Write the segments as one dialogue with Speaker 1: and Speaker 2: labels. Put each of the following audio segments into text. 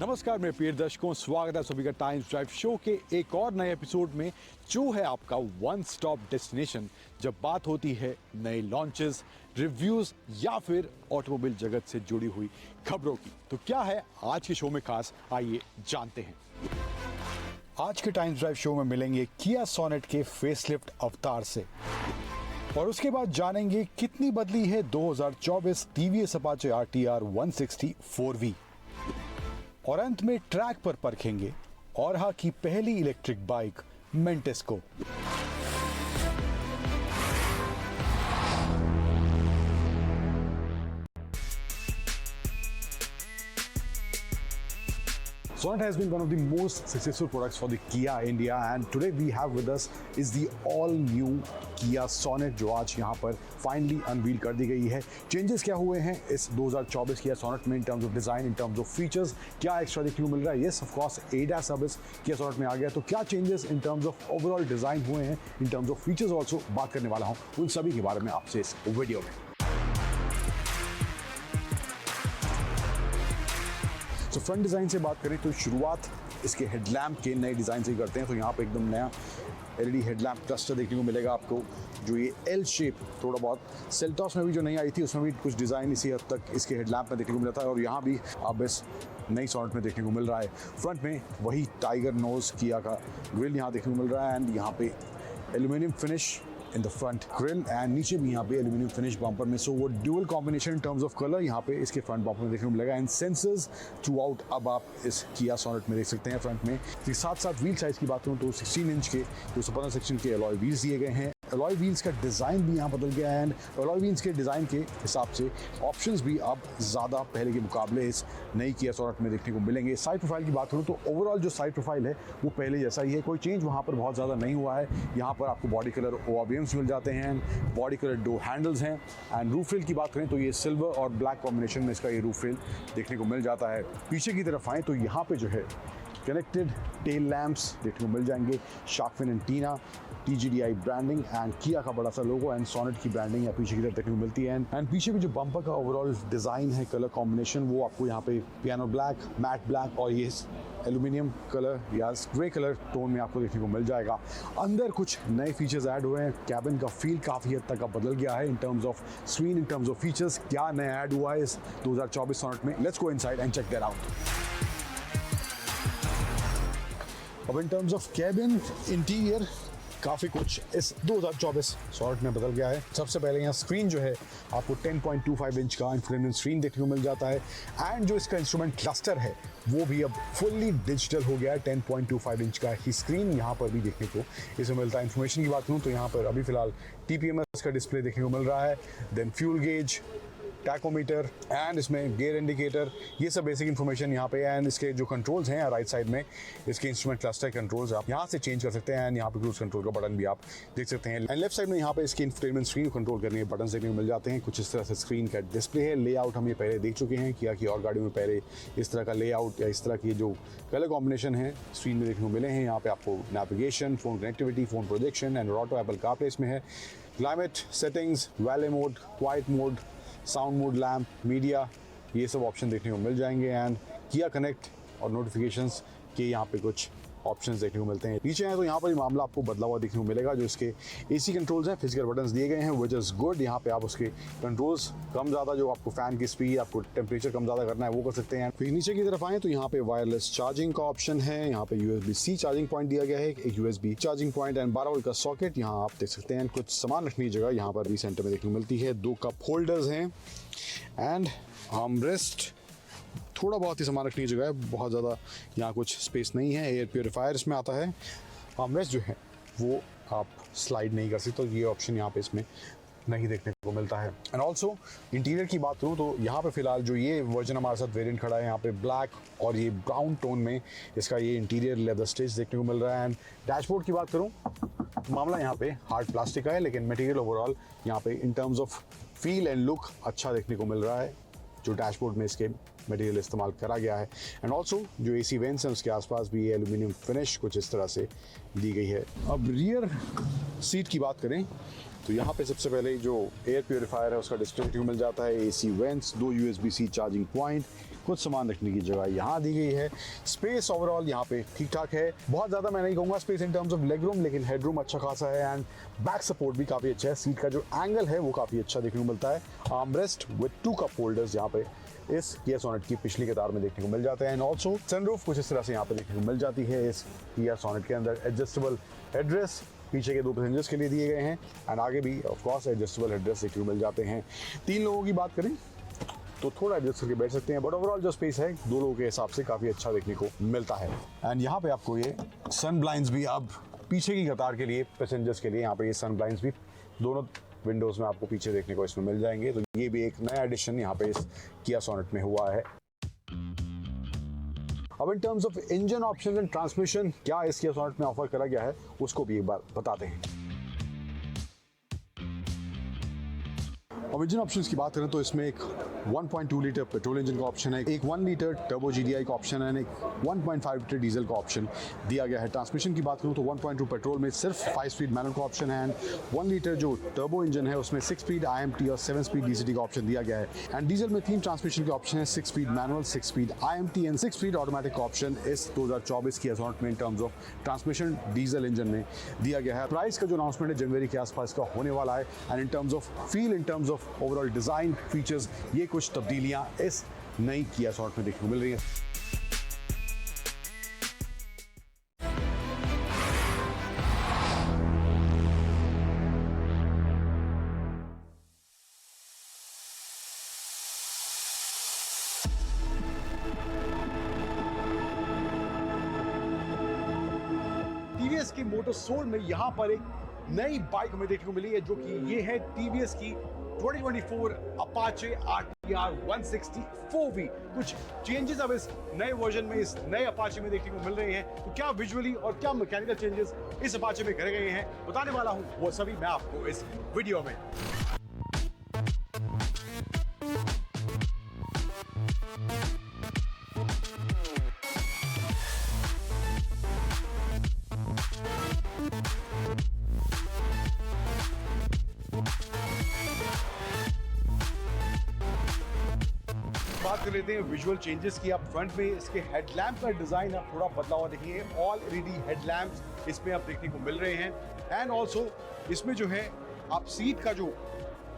Speaker 1: नमस्कार मेरे प्रिय दर्शकों, स्वागत है सभी का टाइम्स ड्राइव शो के एक और नए एपिसोड में, जो है आपका वन स्टॉप डेस्टिनेशन जब बात होती है नए लॉन्चेस, रिव्यूज या फिर ऑटोमोबाइल जगत से जुड़ी हुई खबरों की। तो क्या है आज के शो में खास, आइए जानते हैं। आज के टाइम्स ड्राइव शो में मिलेंगे किया सोनेट के फेसलिफ्ट अवतार से, और उसके बाद जानेंगे कितनी बदली है 2024 टीवीएस अपाचे RTR 160 4V, और अंत में ट्रैक पर परखेंगे औरहा की पहली इलेक्ट्रिक बाइक मेंटेस को। Sonet has been one of the most successful products for the Kia India, and today we have with us is the all new Kia Sonet, जो आज यहाँ पर फाइनली अनवील कर दी गई है। चेंजेस क्या हुए हैं इस 2024 Kia Sonet में इन terms of design, in terms of features, क्या एक्स्ट्रा देखने को मिल रहा है। येस ऑफ कोर्स ADAS अब इस Kia Sonet में आ गया, तो क्या changes in terms of overall design हुए हैं, इन टर्म्स ऑफ फीचर्स ऑल्सो बात करने वाला हूँ उन सभी के बारे में आपसे इस वीडियो में। तो फ्रंट डिज़ाइन से बात करें तो शुरुआत इसके हेडलैम्प के नए डिज़ाइन से करते हैं। तो यहाँ पे एकदम नया LED हेडलैम्प क्लस्टर देखने को मिलेगा आपको, जो ये L शेप, थोड़ा बहुत सेल्टॉस में भी जो नई आई थी उसमें भी कुछ डिज़ाइन इसी हद तक इसके हेडलैम्प में देखने को मिला था, और यहाँ भी अब इस नई सोनेट में देखने को मिल रहा है। फ्रंट में वही टाइगर नोज किया का ग्रिल यहाँ देखने को मिल रहा है, एंड यहाँ पे aluminium finish in the front grille, and नीचे भी यहाँ पे एल्यूमिनियम फिनिश बम्पर में। सो वो dual combination in terms of colour यहाँ पे इसके फ्रंट बम्पर में देखने को मिलेगा, एंड सेंसर्स थ्रू आउट अब आप इस किया सोनेट में देख सकते हैं फ्रंट में। इसके साथ साथ व्हील साइज़ की बात करूँ तो 16 इंच के 215 सेक्शन के अलॉय व्हील्स दिए गए हैं। अलॉय व्हील्स का डिज़ाइन भी यहाँ बदल गया है, एंड अलॉय व्हील्स के डिज़ाइन के हिसाब से ऑप्शंस भी अब ज़्यादा पहले के मुकाबले इस नई किया सोनेट में देखने को मिलेंगे। साइड प्रोफाइल की बात करूँ तो ओवरऑल जो साइड प्रोफाइल है वो पहले जैसा ही है, कोई चेंज वहाँ पर बहुत ज़्यादा नहीं हुआ है। यहाँ पर आपको बॉडी कलर ORBMs मिल जाते हैं, बॉडी कलर डोर हैंडल्स हैं, एंड रूफ रेल की बात करें तो ये सिल्वर और ब्लैक कॉम्बिनेशन में इसका ये रूफ रेल देखने को मिल जाता है। पीछे की तरफ आएँ तो यहाँ पर जो है कनेक्टेड टेल लैंप्स देखने को मिल जाएंगे, shark fin antenna, TGDI branding, and Kia का बड़ा सा लोगो एंड सोनेट की ब्रांडिंग या पीछे की तरफ देखने को मिलती है। एंड पीछे भी जो बम्पर का ओवरऑल डिज़ाइन है, कलर कॉम्बिनेशन, वो आपको यहाँ पे पियानो ब्लैक, मैट ब्लैक और ये एल्यूमिनियम कलर या ग्रे कलर टोन में आपको देखने को मिल जाएगा। अंदर कुछ नए फीचर्स ऐड हुए हैं, कैबिन का फील काफ़ी हद तक अब बदल गया है in terms of screen, in terms of features. क्या नया ऐड हुआ है इस 2024 सोनेट में, let's go inside and check that out. अब in terms of cabin interior काफ़ी कुछ इस 2024 सोनेट में बदल गया है। सबसे पहले यहाँ स्क्रीन जो है आपको 10.25 इंच का इंफोटेनमेंट स्क्रीन देखने को मिल जाता है, एंड जो इसका इंस्ट्रूमेंट क्लस्टर है वो भी अब फुल्ली डिजिटल हो गया है। 10.25 इंच का ही स्क्रीन यहाँ पर भी देखने को इसमें मिलता है। इन्फॉर्मेशन की बात करूँ तो यहाँ पर अभी फिलहाल TPMS का डिस्प्ले देखने को मिल रहा है, then fuel gauge, tachometer, and इसमें गियर इंडिकेटर, ये सब बेसिक इन्फॉर्मेशन यहाँ पे। एंड इसके जो कंट्रोल्स हैं राइट साइड में, इसके इंस्ट्रूमेंट क्लस्टर कंट्रोल्स आप यहाँ से चेंज कर सकते हैं, एंड यहाँ पे क्रूज कंट्रोल का बटन भी आप देख सकते हैं। एंड लेफ्ट साइड में यहाँ पे इसके इंफोटेनमेंट स्क्रीन कंट्रोल करने के बटन देखने को मिल जाते हैं। कुछ इस तरह से स्क्रीन का डिस्प्ले है। लेआउट हम ये पहले देख चुके हैं, किया कि और गाड़ियों में पहले इस तरह का लेआउट या इस तरह की जो कलर कॉम्बिनेशन है स्क्रीन में देखने को मिले हैं। यहाँ पे आपको navigation, phone connectivity, phone projection and auto Apple CarPlay इसमें है, climate settings, valet mode, quiet mode, sound mode, lamp, media, ये सब ऑप्शन देखने को मिल जाएंगे। एंड किया कनेक्ट और नोटिफिकेशंस के यहाँ पे कुछ ऑप्शंस देखने को मिलते हैं। नीचे आए तो यहाँ पर मामला आपको बदला हुआ देखने को मिलेगा। जो इसके AC कंट्रोल्स हैं, फिजिकल बटन्स दिए गए हैं, विच इज़ गुड। यहाँ पे आप उसके कंट्रोल्स कम ज़्यादा, जो आपको फ़ैन की स्पीड, आपको टेम्परेचर कम ज़्यादा करना है वो कर सकते हैं। फिर नीचे की तरफ आएँ तो यहाँ पे वायरलेस चार्जिंग का ऑप्शन है, यहाँ पे USB-C चार्जिंग पॉइंट दिया गया है, एक USB charging point and 12 volt का सॉकेट यहाँ आप देख सकते हैं। कुछ सामान रखने की जगह यहाँ पर भी सेंटर में देखने को मिलती है। 2 कप होल्डर्स हैं एंड आर्मरेस्ट, थोड़ा बहुत ही सामान रखने की जगह है, बहुत ज़्यादा यहाँ कुछ स्पेस नहीं है। एयर प्योरीफायर इसमें आता है। आर्मरेस्ट जो है वो आप स्लाइड नहीं कर सकते, तो ये ऑप्शन यहाँ पे इसमें नहीं देखने को मिलता है। एंड ऑल्सो इंटीरियर की बात करूँ तो यहाँ पे फिलहाल जो ये वर्जन हमारे साथ वेरिएंट खड़ा है, यहाँ पे ब्लैक और ये ब्राउन टोन में इसका ये इंटीरियर लेदर स्टेज देखने को मिल रहा है। एंड डैशबोर्ड की बात करूँ, मामला यहाँ पे हार्ड प्लास्टिक का है, लेकिन मटेरियल ओवरऑल यहाँ पे इन terms of feel and look अच्छा देखने को मिल रहा है। जो डैशबोर्ड में इसके मटेरियल इस्तेमाल करा गया है, एंड ऑल्सो जो AC वेंट्स हैं उसके आसपास भी ये एल्यूमिनियम फिनिश कुछ इस तरह से दी गई है। अब रियर सीट की बात करें तो यहाँ पे सबसे पहले जो एयर प्योरीफायर है उसका डिस्प्ले मिल जाता है, AC vents, 2 USB-C charging point, कुछ सामान रखने की जगह यहाँ दी गई है। स्पेस ओवरऑल यहाँ पे ठीक ठाक है, बहुत ज़्यादा मैं नहीं कहूँगा space in terms of leg room, लेकिन हेड रूम अच्छा खासा है एंड बैक सपोर्ट भी काफ़ी अच्छा है। सीट का जो एंगल है वो काफ़ी अच्छा देखने को मिलता है। आर्मरेस्ट विद 2 कप होल्डर्स यहाँ पे इस किया सोनेट की पिछली कतार में देखने को मिल जाते हैं एंड ऑल्सो सनरूफ कुछ इस तरह से यहाँ पे देखने को मिल जाती है इस किया सोनेट के अंदर। एडजस्टेबल हेडरेस्ट पीछे के 2 पैसेंजर्स के लिए दिए गए हैं एंड आगे भी ऑफ कोर्स एडजस्टेबल हेडरेस्ट देखने को मिल जाते हैं। 3 लोगों की बात करें तो थोड़ा एडजस्ट करके बैठ सकते हैं, बट ओवरऑल जो स्पेस है 2 लोगों के हिसाब से काफ़ी अच्छा देखने को मिलता है। एंड यहाँ पे आपको ये सन ब्लाइंड्स भी अब पीछे की कतार के लिए पैसेंजर्स के लिए यहाँ पे ये सन ब्लाइंड्स भी दोनों विंडोज़ में आपको पीछे देखने को इसमें मिल जाएंगे। तो ये भी एक नया एडिशन यहाँ पे इस किया सोनेट में हुआ है। अब in terms of engine option and transmission क्या इस किया सोनेट में ऑफर करा गया है उसको भी एक बार बताते हैं। अब इंजन ऑप्शंस की बात करें तो इसमें एक 1.2 लीटर पेट्रोल इंजन का ऑप्शन है, एक 1 लीटर टर्बो GDI का ऑप्शन है, एक 1.5 लीटर डीजल का ऑप्शन दिया गया है। ट्रांसमिशन की बात करूं तो 1.2 पेट्रोल में सिर्फ 5 स्पीड मैनुअल का ऑप्शन है एंड 1 लीटर जो टर्बो इंजन है उसमें 6 स्पीड IMT और 7 स्पीड DCT का ऑप्शन दिया गया है। एंड डीजल में 3 ट्रांसमिशन के ऑप्शन है, 6 speed manual, 6 speed IMT and 6 speed automatic का ऑप्शन इस 2024 की असॉर्ट में इन terms of transmission diesel engine में दिया गया है। प्राइस का जो अनाउंसमेंट है जनवरी के आसपास का होने वाला है and in terms of feel, in terms of overall design, features, ये कुछ तब्दीलियां इस नई किया सॉर्ट में देखने को मिल रही हैं। टीवीएस की मोटर सोल में यहां पर एक नई बाइक हमें देखने को मिली है जो कि ये है टीवीएस की 2024 अपाचे RTR 160 4V। कुछ चेंजेस अब इस नए वर्जन में, इस नए अपाचे में देखने को मिल रहे हैं। तो क्या विजुअली और क्या मैकेनिकल चेंजेस इस अपाचे में करे गए हैं बताने वाला हूं, वो सभी मैं आपको इस वीडियो में। बात कर लेते हैं विजुअल चेंजेस की। आप फ्रंट में इसके हेडलैम्प का डिजाइन आप थोड़ा बदला हुआ देखिए, ऑल LED हेडलैम्प्स इसमें आप देखने को मिल रहे हैं एंड ऑल्सो इसमें जो है आप सीट का जो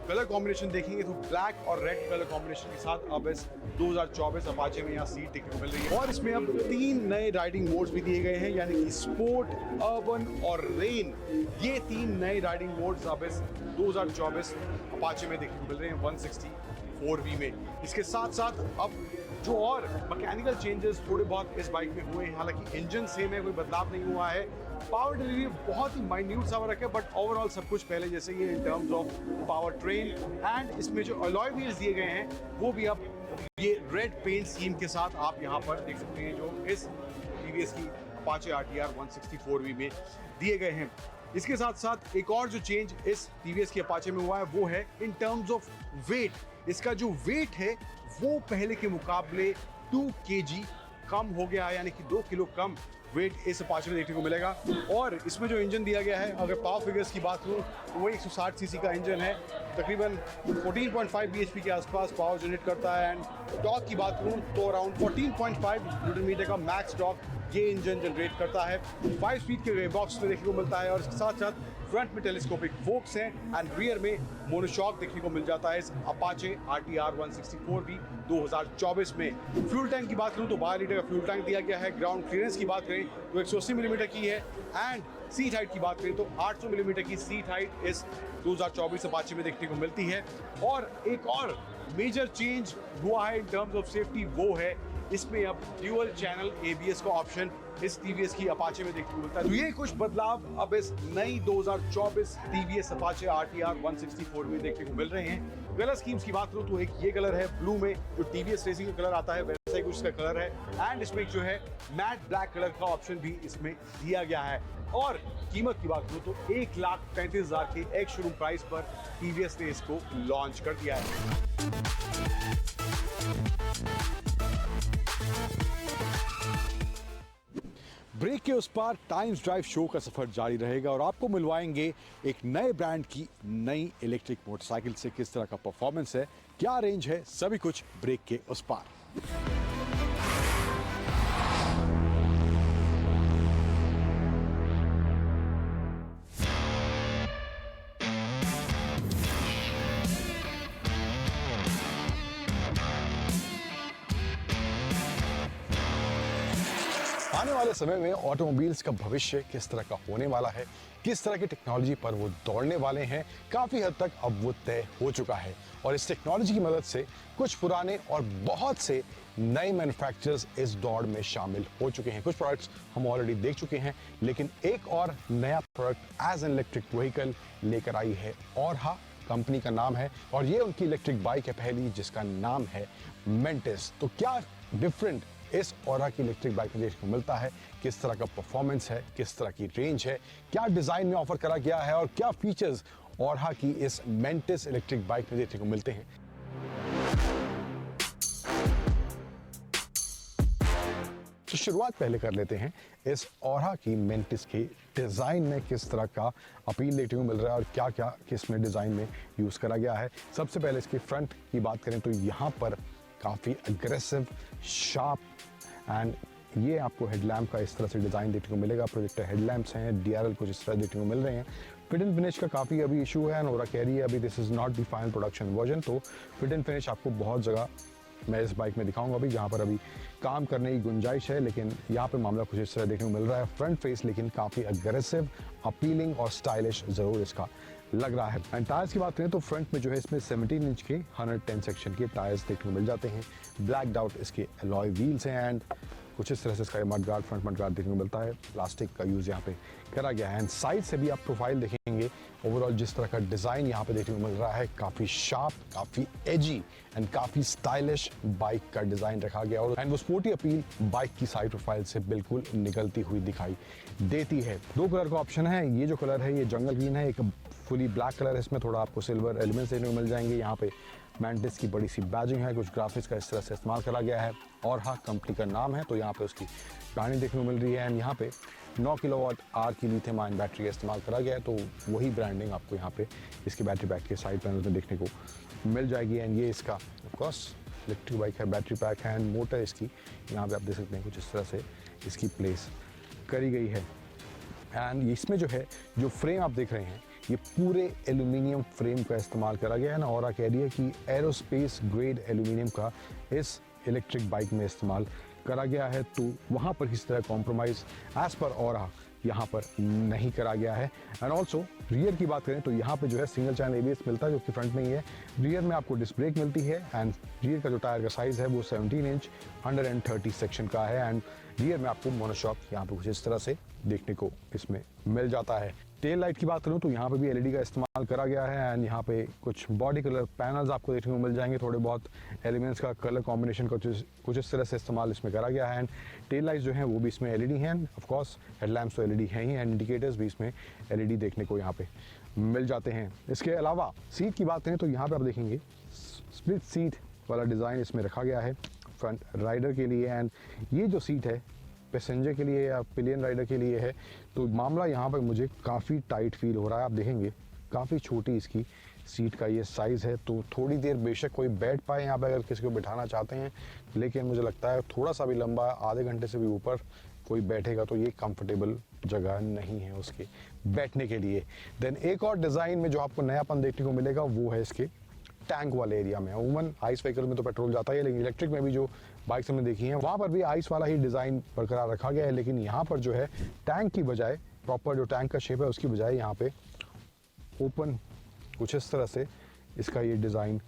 Speaker 1: कलर कॉम्बिनेशन देखेंगे तो ब्लैक और रेड कलर कॉम्बिनेशन के साथ अब इस 2024 अपाचे में यहाँ सीट देखने को मिल रही है। और इसमें अब 3 नए राइडिंग मोड्स भी दिए गए हैं, यानी कि स्पोर्ट, अर्बन और रेन। ये 3 नए राइडिंग मोड्स अब इस 2024 अपाचे में देखने को मिल रहे हैं 160 4V में। इसके साथ साथ अब जो और मैकेनिकल चेंजेस थोड़े बहुत इस बाइक में हुए हैं, हालांकि इंजन सेम है, कोई बदलाव नहीं हुआ है। पावर डिलीवरी बहुत ही माइन्यूट सा फर्क है, बट ओवरऑल सब कुछ पहले जैसे ही in terms of power train and इसमें जो अलॉय व्हील्स दिए गए हैं वो भी अब ये रेड पेंट स्कीम के साथ आप यहाँ पर देख सकते हैं जो इस टीवीएस की अपाचे RTR 160 4V में दिए गए हैं। इसके साथ साथ एक और जो चेंज इस टीवीएस की अपाचे में हुआ है वो है इन टर्म्स ऑफ वेट। इसका जो वेट है वो पहले के मुकाबले 2 kg कम हो गया है, यानी कि 2 किलो कम वेट इस अपाचे में देखने को मिलेगा। और इसमें जो इंजन दिया गया है, अगर पावर फिगर्स की बात करूँ तो वो 160 सीसी का इंजन है, तकरीबन 14.5 bhp के आसपास पावर जनरेट करता है एंड टॉर्क की बात करूँ तो अराउंड 14.5 न्यूटन मीटर का मैक्स टॉर्क ये इंजन जनरेट करता है। 5 स्पीड के बॉक्स में देखने को मिलता है और इसके साथ साथ फ्रंट में टेलीस्कोपिक फोक्स हैं एंड रियर में मोनोशॉक देखने को मिल जाता है इस अपाचे RTR 160 4V 2024 में। फ्यूल टैंक की बात करूं तो 12 लीटर का फ्यूल टैंक दिया गया है। ग्राउंड क्लियरेंस की बात करें तो 180 मिलीमीटर की है एंड सीट हाइट की बात करें तो 800 मिलीमीटर की सीट हाइट इस 2024 अपाचे में देखने को मिलती है। और एक और मेजर चेंज हुआ है इन टर्म्स ऑफ सेफ्टी, वो है इसमें अब ड्यूअल चैनल ABS का ऑप्शन इस टीवीएस की अपाचे में देखने को मिलता है। तो ये कुछ बदलाव अब इस नई 2024 टीवीएस अपाचे RTR 160 4V में देखने को मिल रहे हैं। कलर स्कीम्स की बात करूं तो एक ये कलर है ब्लू में, जो टीवीएस रेसिंग का कलर आता है वैसा ही कुछ इसका कलर है एंड इसमें जो है मैट ब्लैक कलर का ऑप्शन भी इसमें दिया गया है। और कीमत की बात करूं तो 1,35,000 के एक्स शोरूम प्राइस पर टीवीएस ने इसको लॉन्च कर दिया है। ब्रेक के उस पार टाइम्स ड्राइव शो का सफर जारी रहेगा और आपको मिलवाएंगे एक नए ब्रांड की नई इलेक्ट्रिक मोटरसाइकिल से किस तरह का परफॉर्मेंस है, क्या रेंज है, सभी कुछ ब्रेक के उस पार। आने वाले समय में ऑटोमोबाइल्स का भविष्य किस तरह का होने वाला है, किस तरह की टेक्नोलॉजी पर वो दौड़ने वाले हैं, काफ़ी हद तक अब वो तय हो चुका है। और इस टेक्नोलॉजी की मदद से कुछ पुराने और बहुत से नए मैन्युफैक्चरर्स इस दौड़ में शामिल हो चुके हैं। कुछ प्रोडक्ट्स हम ऑलरेडी देख चुके हैं, लेकिन एक और नया product as an electric vehicle लेकर आई है औरहा कंपनी का नाम है, और ये उनकी इलेक्ट्रिक बाइक है पहली, जिसका नाम है मेंटिस। तो क्या डिफरेंट इस औरहा की इलेक्ट्रिक बाइक में देखने को मिलता है, किस तरह का परफॉर्मेंस है, किस तरह की रेंज है, क्या डिजाइन में ऑफर करा गया है और क्या फीचर्स औरहा की इस मेंटिस इलेक्ट्रिक बाइक में देखने को मिलते हैं। तो शुरुआत पहले कर लेते हैं इस औरहा की मेंटिस के डिज़ाइन में किस तरह का अपील देखने को मिल रहा है और क्या क्या इसमें डिज़ाइन में यूज़ करा गया है। सबसे पहले इसके फ्रंट की बात करें तो यहाँ पर काफ़ी अग्रेसिव, शार्प एंड ये आपको हेडलैम्प का इस तरह से डिज़ाइन देखने को मिलेगा। प्रोजेक्टर हेडलैम्प्स हैं, DRL कुछ इस तरह देखने को मिल रहे हैं। फिट एंड फिनिश का काफ़ी अभी इशू है, और कह रही है अभी this is not the final production version. तो फिट एंड फिनिश आपको बहुत जगह मैं इस बाइक में दिखाऊंगा अभी, जहाँ पर अभी काम करने की गुंजाइश है, लेकिन यहाँ पे मामला कुछ इस तरह देखने को मिल रहा है। फ्रंट फेस लेकिन काफ़ी अग्रेसिव, अपीलिंग और स्टाइलिश ज़रूर इसका लग रहा है। एंड टायर्स की बात करें तो फ्रंट में जो है इसमें 17 इंच के 110 सेक्शन के टायर्स देखने को मिल जाते हैं। ब्लैक आउट इसके अलॉय व्हील्स हैं एंड कुछ इस तरह से इसका mud guard, front mud guard देखने को मिलता है। प्लास्टिक का यूज़ यहाँ पे करा गया है। एंड साइड से भी आप प्रोफाइल देखेंगे, ओवरऑल जिस तरह का डिज़ाइन यहाँ पे देखने को मिल रहा है, काफ़ी शार्प, काफ़ी एजी एंड काफ़ी स्टाइलिश बाइक का डिज़ाइन रखा गया। और एंड वो स्पोर्टी अपील बाइक की साइड प्रोफाइल से बिल्कुल निकलती हुई दिखाई देती है। दो कलर का ऑप्शन है, ये जो कलर है ये जंगल ग्रीन है, एक फुली ब्लैक कलर है, इसमें थोड़ा आपको सिल्वर एलिमेंट्स देखने को मिल जाएंगे। यहाँ पे मेंटिस की बड़ी सी बैजिंग है, कुछ ग्राफिक्स का इस तरह से इस्तेमाल करा गया है। औरहा कंपनी का नाम है, तो यहाँ पे उसकी ब्रांडिंग देखने को मिल रही है। एंड यहाँ पे 9 किलोवाट आवर की लिथियम आयन बैटरी का इस्तेमाल करा गया है, तो वही ब्रांडिंग आपको यहाँ पे इसके बैटरी पैक के साइड पैनल में देखने को मिल जाएगी। एंड ये इसका ऑफकोर्स इलेक्ट्रिक बाइक है, बैटरी पैक है एंड मोटर इसकी यहाँ पे आप देख सकते हैं कुछ इस तरह से इसकी प्लेस करी गई है। एंड इसमें जो है जो फ्रेम आप देख रहे हैं ये पूरे एल्यूमिनियम फ्रेम का इस्तेमाल करा गया है ना, और कह रही है कि एरोस्पेस ग्रेड एल्यूमिनियम का इस इलेक्ट्रिक बाइक में इस्तेमाल करा गया है। तो वहाँ पर किसी तरह कॉम्प्रोमाइज़ एज पर औरहा यहाँ पर नहीं करा गया है। एंड ऑल्सो रियर की बात करें तो यहाँ पे जो है सिंगल चैनल ABS मिलता है, जो कि फ्रंट में ही है। रियर में आपको डिस्क ब्रेक मिलती है एंड रियर का जो टायर का साइज़ है वो 17 इंच 130 सेक्शन का है। एंड रियर में आपको मोनोशॉक यहाँ पे कुछ इस तरह से देखने को इसमें मिल जाता है। टेल लाइट की बात करूँ तो यहाँ पे भी LED का इस्तेमाल करा गया है एंड यहाँ पे कुछ बॉडी कलर पैनल्स आपको देखने को मिल जाएंगे। थोड़े बहुत एलिमेंट्स का कलर कॉम्बिनेशन कुछ इस तरह से इस्तेमाल इसमें करा गया है। एंड टेल लाइट्स जो हैं वो भी इसमें LED हैं, ऑफकोर्स हेडलैम्प्स तो LED हैं ही, एंड इंडिकेटर्स भी इसमें LED देखने को यहाँ पे मिल जाते हैं। इसके अलावा सीट की बात करें तो यहाँ पर आप देखेंगे स्प्लिट सीट वाला डिज़ाइन इसमें रखा गया है फ्रंट राइडर के लिए। एंड ये जो सीट है पैसेंजर के लिए या पिलियन राइडर के लिए है, तो मामला यहाँ पर मुझे काफ़ी टाइट फील हो रहा है। आप देखेंगे काफ़ी छोटी इसकी सीट का ये साइज़ है, तो थोड़ी देर बेशक कोई बैठ पाए यहाँ पर अगर किसी को बिठाना चाहते हैं, लेकिन मुझे लगता है थोड़ा सा भी लंबा, आधे घंटे से भी ऊपर कोई बैठेगा तो ये कंफर्टेबल जगह नहीं है उसके बैठने के लिए। देन एक और डिज़ाइन में जो आपको नयापन देखने को मिलेगा वो है इसके टैंक वाले एरिया में। उमूमन आइस व्हीकल में तो पेट्रोल जाता है, लेकिन इलेक्ट्रिक में भी जो बाइक्स हमने देखी हैं वहाँ पर भी आइस वाला ही डिज़ाइन बरकरार रखा गया है, लेकिन यहाँ पर जो है टैंक की बजाय, प्रॉपर जो टैंक का शेप है उसकी बजाय यहाँ पे ओपन कुछ इस तरह से इसका ये डिज़ाइन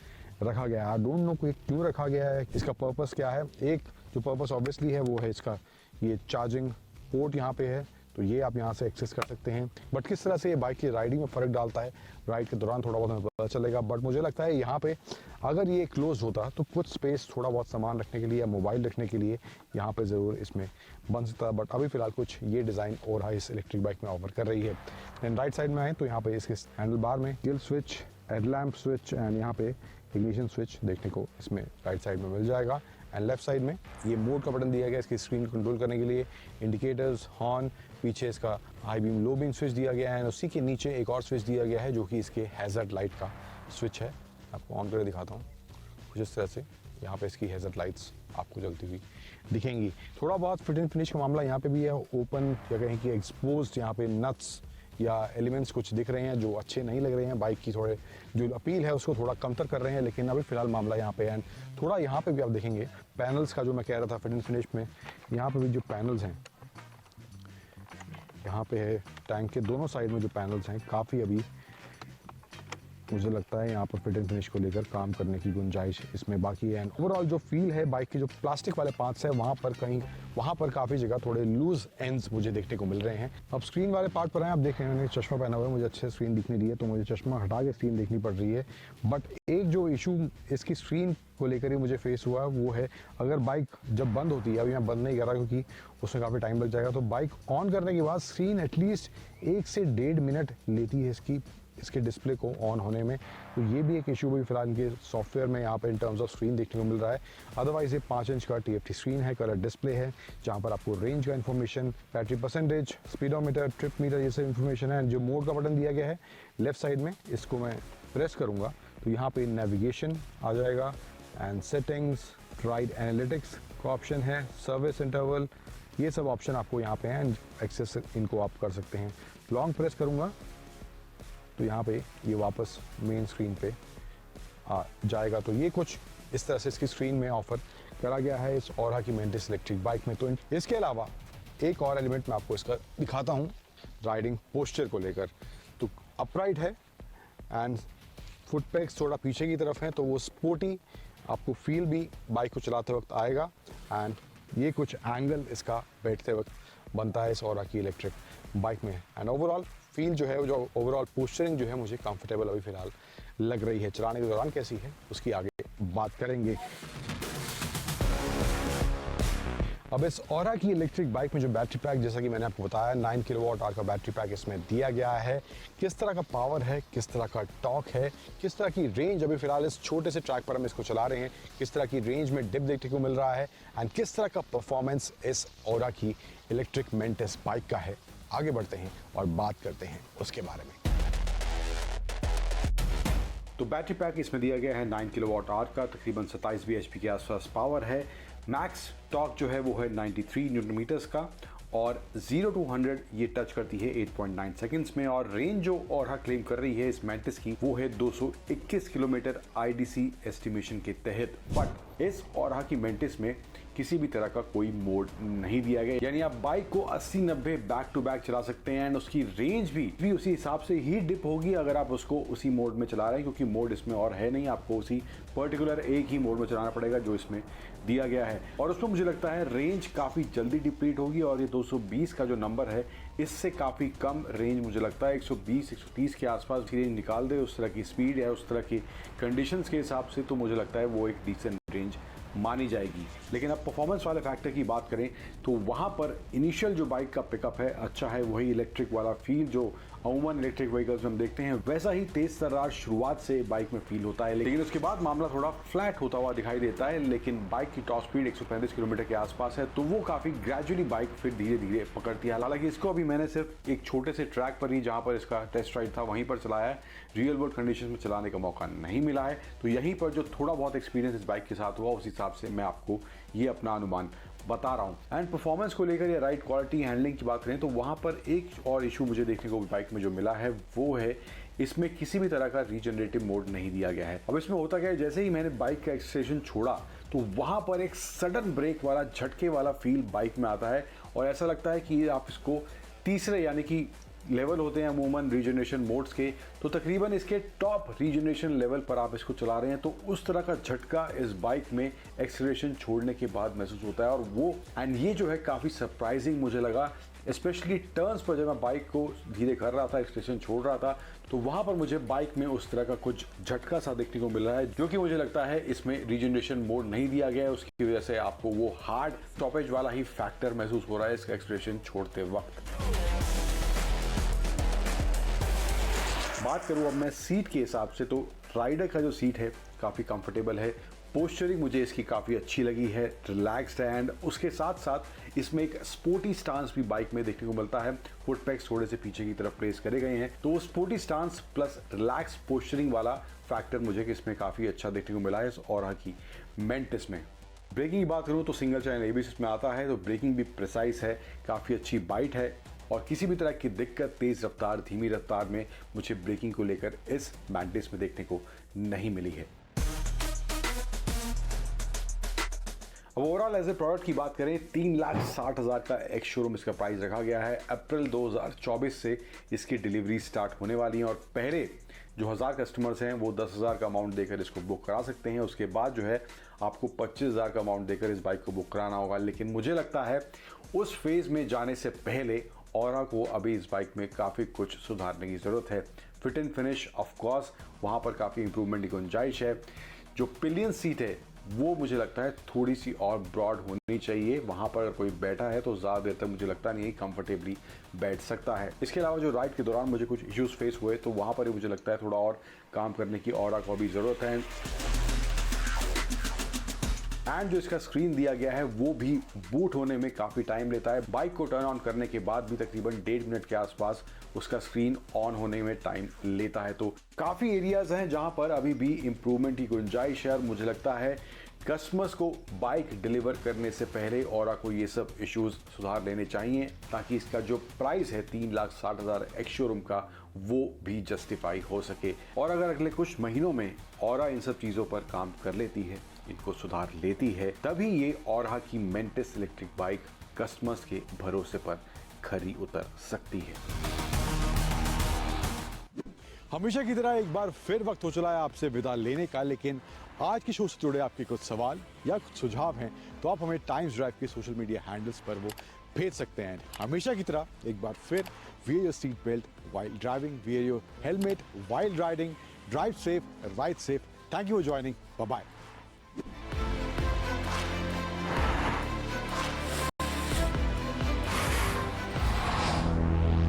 Speaker 1: रखा गया है। आई डोंट नो क्यों रखा गया है, इसका पर्पस क्या है। एक जो पर्पस ऑब्वियसली है वो है इसका ये चार्जिंग पोर्ट यहाँ पे है, तो ये आप यहाँ से एक्सेस कर सकते हैं। बट किस तरह से ये बाइक की राइडिंग में फ़र्क डालता है, राइड के दौरान थोड़ा बहुत हमें पता चलेगा। बट मुझे लगता है यहाँ पे अगर ये क्लोज होता तो कुछ स्पेस थोड़ा बहुत सामान रखने के लिए या मोबाइल रखने के लिए यहाँ पे ज़रूर इसमें बन सकता है। बट अभी फ़िलहाल कुछ ये डिज़ाइन और इस इलेक्ट्रिक बाइक में ऑफर कर रही है। एंड राइट साइड में आए तो यहाँ पे इसके हैंडल बार में kill switch, headlamp switch and यहाँ पे इग्निशन स्विच देखने को इसमें राइट साइड में मिल जाएगा। एंड लेफ्ट साइड में ये मोड का बटन दिया गया इसकी स्क्रीन कंट्रोल करने के लिए, इंडिकेटर्स, हॉर्न, पीछे इसका high beam low beam switch दिया गया है। उसी के नीचे एक और स्विच दिया गया है जो कि इसके हैज़र्ड लाइट का स्विच है। आपको ऑन करके दिखाता हूँ कुछ इस तरह से, यहाँ पे इसकी हैज़र्ड लाइट्स आपको जलती हुई दिखेंगी। थोड़ा बहुत फिट एंड फिनिश का मामला यहाँ पे भी है, ओपन या कहें कि एक्सपोज्ड यहाँ पे नट्स या एलिमेंट्स कुछ दिख रहे हैं जो अच्छे नहीं लग रहे हैं। बाइक की थोड़े जो अपील है उसको थोड़ा कमतर कर रहे हैं, लेकिन अभी फ़िलहाल मामला यहाँ पे है। थोड़ा यहाँ पे भी आप देखेंगे पैनल्स का जो मैं कह रहा था फिट एंड फिनिश में, यहाँ पे भी जो पैनल्स हैं यहाँ पे है टैंक के दोनों साइड में जो पैनल्स हैं, काफ़ी अभी मुझे लगता है यहाँ पर फिट एंड फिनिश को लेकर काम करने की गुंजाइश इसमें बाकी है। एंड ओवरऑल जो फील है बाइक के जो प्लास्टिक वाले पार्ट्स है वहाँ पर काफ़ी जगह थोड़े लूज एंड्स मुझे देखने को मिल रहे हैं। अब स्क्रीन वाले पार्ट पर हैं, आप देख रहे हैं मैंने चश्मा पहना हुआ है, मुझे अच्छे से स्क्रीन दिख नहीं रही है तो मुझे चश्मा हटा के स्क्रीन देखनी पड़ रही है। बट एक जो इशू इसकी स्क्रीन को लेकर ही मुझे फेस हुआ वो है, अगर बाइक जब बंद होती है, अभी मैं बंद नहीं कर रहा क्योंकि उसमें काफ़ी टाइम लग जाएगा, तो बाइक ऑन करने के बाद स्क्रीन एटलीस्ट 1 से 1.5 मिनट लेती है इसके डिस्प्ले को ऑन होने में। तो ये भी एक इशू भी फिलहाल इनके सॉफ्टवेयर में यहाँ पर इन टर्म्स ऑफ स्क्रीन देखने को मिल रहा है। अदरवाइज ये 5 इंच का TFT स्क्रीन है, कलर डिस्प्ले है, जहाँ पर आपको रेंज का information, battery percentage, speedometer, trip meter, ये सब इन्फॉर्मेशन है। जो मोड का बटन दिया गया है लेफ्ट साइड में, इसको मैं प्रेस करूँगा तो यहाँ पे नेविगेशन आ जाएगा एंड सेटिंग्स, राइड एनालिटिक्स का ऑप्शन है, सर्विस इंटरवल, ये सब ऑप्शन आपको यहाँ पे हैं, एक्सेस इनको आप कर सकते हैं। लॉन्ग प्रेस करूँगा तो यहाँ पे ये वापस मेन स्क्रीन पे आ जाएगा। तो ये कुछ इस तरह से इसकी स्क्रीन में ऑफर करा गया है इस ओरा की मेंटिस इलेक्ट्रिक बाइक में। तो इसके अलावा एक और एलिमेंट मैं आपको इसका दिखाता हूँ राइडिंग पोस्चर को लेकर। तो अपराइट है एंड फुट पेग्स थोड़ा पीछे की तरफ है, तो वो स्पोर्टी आपको फील भी बाइक को चलाते वक्त आएगा। एंड ये कुछ एंगल इसका बैठते वक्त बनता है इस ओरा की इलेक्ट्रिक बाइक में। एंड ओवरऑल फील जो है, जो ओवरऑल पोस्चरिंग जो है मुझे कंफर्टेबल अभी फ़िलहाल लग रही है। चलाने के दौरान कैसी है उसकी आगे बात करेंगे। अब इस ओरा की इलेक्ट्रिक बाइक में जो बैटरी पैक, जैसा कि मैंने आपको बताया 9 किलोवाट आवर का बैटरी पैक इसमें दिया गया है। किस तरह का पावर है, किस तरह का टॉर्क है, किस तरह की रेंज, अभी फिलहाल इस छोटे से ट्रैक पर हम इसको चला रहे हैं, किस तरह की रेंज में डिप देखने को मिल रहा है एंड किस तरह का परफॉर्मेंस इस ओरा की इलेक्ट्रिक मेंटिस बाइक का है, आगे बढ़ते हैं और बात करते हैं उसके बारे में। तो बैटरी पैक इसमें दिया गया है 9 किलोवाट आवर का, तकरीबन 27 bhp के आसपास पावर है। मैक्स टॉर्क जो है वो है 93 न्यूटन मीटर्स का और 0 to 100 ये टच करती है 8.9 सेकंड्स में। और रेंज जो ओरा क्लेम कर रही है इस मेंटिस की वो है 221 किलोमीटर IDC एस्टिमेशन के तहत। बट इस ओरा की मेंटिस में किसी भी तरह का कोई मोड नहीं दिया गया, यानी आप बाइक को 80-90 बैक टू बैक चला सकते हैं एंड उसकी रेंज भी उसी हिसाब से ही डिप होगी अगर आप उसको उसी मोड में चला रहे हैं, क्योंकि मोड इसमें और है नहीं, आपको उसी पर्टिकुलर एक ही मोड में चलाना पड़ेगा जो इसमें दिया गया है। और उसमें मुझे लगता है रेंज काफ़ी जल्दी डिप्लीट होगी और ये 220 का जो नंबर है इससे काफ़ी कम रेंज मुझे लगता है 120-130 के आसपास की रेंज निकाल दे उस तरह की स्पीड या उस तरह की कंडीशंस के हिसाब से, तो मुझे लगता है वो एक डिसेंट रेंज मानी जाएगी। लेकिन अब परफॉर्मेंस वाले फैक्टर की बात करें तो वहाँ पर इनिशियल जो बाइक का पिकअप है अच्छा है, वही इलेक्ट्रिक वाला फील जो अमूमन इलेक्ट्रिक व्हीकल्स में हम देखते हैं वैसा ही तेज तर्रार शुरुआत से बाइक में फील होता है, लेकिन उसके बाद मामला थोड़ा फ्लैट होता हुआ दिखाई देता है। लेकिन बाइक की टॉप स्पीड 135 किलोमीटर के आसपास है, तो वो काफ़ी ग्रेजुअली बाइक फिर धीरे धीरे पकड़ती है। हालांकि इसको अभी मैंने सिर्फ एक छोटे से ट्रैक पर ही जहाँ पर इसका टेस्ट राइड था वहीं पर चलाया है, रियल वर्ल्ड कंडीशन में चलाने का मौका नहीं मिला है। तो यहीं पर जो थोड़ा बहुत एक्सपीरियंस इस बाइक के साथ हुआ उस हिसाब से मैं आपको ये अपना अनुमान बता रहा हूँ। एंड परफॉर्मेंस को लेकर या राइड क्वालिटी हैंडलिंग की बात करें तो वहाँ पर एक और इशू मुझे देखने को बाइक में जो मिला है वो है इसमें किसी भी तरह का रीजनरेटिव मोड नहीं दिया गया है। अब इसमें होता क्या है, जैसे ही मैंने बाइक का एक्सेलरेशन छोड़ा तो वहाँ पर एक सडन ब्रेक वाला झटके वाला फील बाइक में आता है और ऐसा लगता है कि आप इसको तीसरे यानी कि लेवल होते हैं अमूमन रीजनरेशन मोड्स के, तो तकरीबन इसके टॉप रीजनरेशन लेवल पर आप इसको चला रहे हैं तो उस तरह का झटका इस बाइक में एक्सेलरेशन छोड़ने के बाद महसूस होता है। और वो ये जो है काफ़ी सरप्राइजिंग मुझे लगा, स्पेशली टर्न्स पर जब मैं बाइक को धीरे कर रहा था, एक्सेलरेशन छोड़ रहा था, तो वहाँ पर मुझे बाइक में उस तरह का कुछ झटका सा देखने को मिल रहा है जो कि मुझे लगता है इसमें रीजनरेशन मोड नहीं दिया गया है, उसकी वजह से आपको वो हार्ड स्टॉपेज वाला ही फैक्टर महसूस हो रहा है इसका एक्सेलरेशन छोड़ते वक्त। बात करूँ अब मैं सीट के हिसाब से तो राइडर का जो सीट है काफ़ी कंफर्टेबल है, पोस्चरिंग मुझे इसकी काफ़ी अच्छी लगी है, रिलैक्स्ड है एंड उसके साथ साथ इसमें एक स्पोर्टी स्टांस भी बाइक में देखने को मिलता है। फुट पैक्स थोड़े से पीछे की तरफ प्लेस करे गए हैं, तो sporty stance plus relax posturing वाला फैक्टर मुझे इसमें काफ़ी अच्छा देखने को मिला है इस ओरा की मेंटिस में। ब्रेकिंग की बात करूँ तो सिंगल चैनल ABS इसमें आता है, तो ब्रेकिंग भी प्रिसाइज है, काफ़ी अच्छी बाइट है और किसी भी तरह की दिक्कत तेज़ रफ्तार धीमी रफ्तार में मुझे ब्रेकिंग को लेकर इस मेंटिस में देखने को नहीं मिली है। अब ओवरऑल एज ए प्रोडक्ट की बात करें 3,60,000 का एक्स शोरूम इसका प्राइस रखा गया है। अप्रैल 2024 से इसकी डिलीवरी स्टार्ट होने वाली है और पहले जो 1000 कस्टमर्स हैं वो 10,000 का अमाउंट देकर इसको बुक करा सकते हैं। उसके बाद जो है आपको 25,000 का अमाउंट देकर इस बाइक को बुक कराना होगा। लेकिन मुझे लगता है उस फेज़ में जाने से पहले ऑरा को अभी इस बाइक में काफ़ी कुछ सुधारने की ज़रूरत है। Fit and finish off course वहाँ पर काफ़ी इंप्रूवमेंट की गुंजाइश है। जो पिलियन सीट है वो मुझे लगता है थोड़ी सी और ब्रॉड होनी चाहिए। वहाँ पर अगर कोई बैठा है तो ज़्यादा देर तक मुझे लगता नहीं कंफर्टेबली बैठ सकता है। इसके अलावा जो राइड के दौरान मुझे कुछ इश्यूज फेस हुए तो वहाँ पर ही मुझे लगता है थोड़ा और काम करने की ऑरा को भी ज़रूरत है। एंड जो इसका स्क्रीन दिया गया है वो भी बूट होने में काफ़ी टाइम लेता है। बाइक को टर्न ऑन करने के बाद भी तकरीबन 1.5 मिनट के आसपास उसका स्क्रीन ऑन होने में टाइम लेता है। तो काफ़ी एरियाज हैं जहां पर अभी भी इम्प्रूवमेंट की गुंजाइश है और मुझे लगता है कस्टमर्स को बाइक डिलीवर करने से पहले ऑरा को ये सब इश्यूज सुधार लेने चाहिए ताकि इसका जो प्राइस है 3,60,000 एक्स शोरूम का वो भी जस्टिफाई हो सके। और अगर अगले कुछ महीनों में ऑरा इन सब चीज़ों पर काम कर लेती है, इनको सुधार लेती है, तभी ये ऑरा की मेंटेस इलेक्ट्रिक बाइक कस्टमर्स के भरोसे पर खरी उतर सकती है। हमेशा की तरह एक बार फिर वक्त हो चला है आपसे विदा लेने का, लेकिन आज के शो से जुड़े आपके कुछ सवाल या कुछ सुझाव हैं तो आप हमें टाइम्स ड्राइव के सोशल मीडिया हैंडल्स पर वो भेज सकते हैं। हमेशा की तरह एक बार फिर wear your seat belt while driving, wear your helmet while riding, drive safe, ride safe. Thank you for joining, bye bye.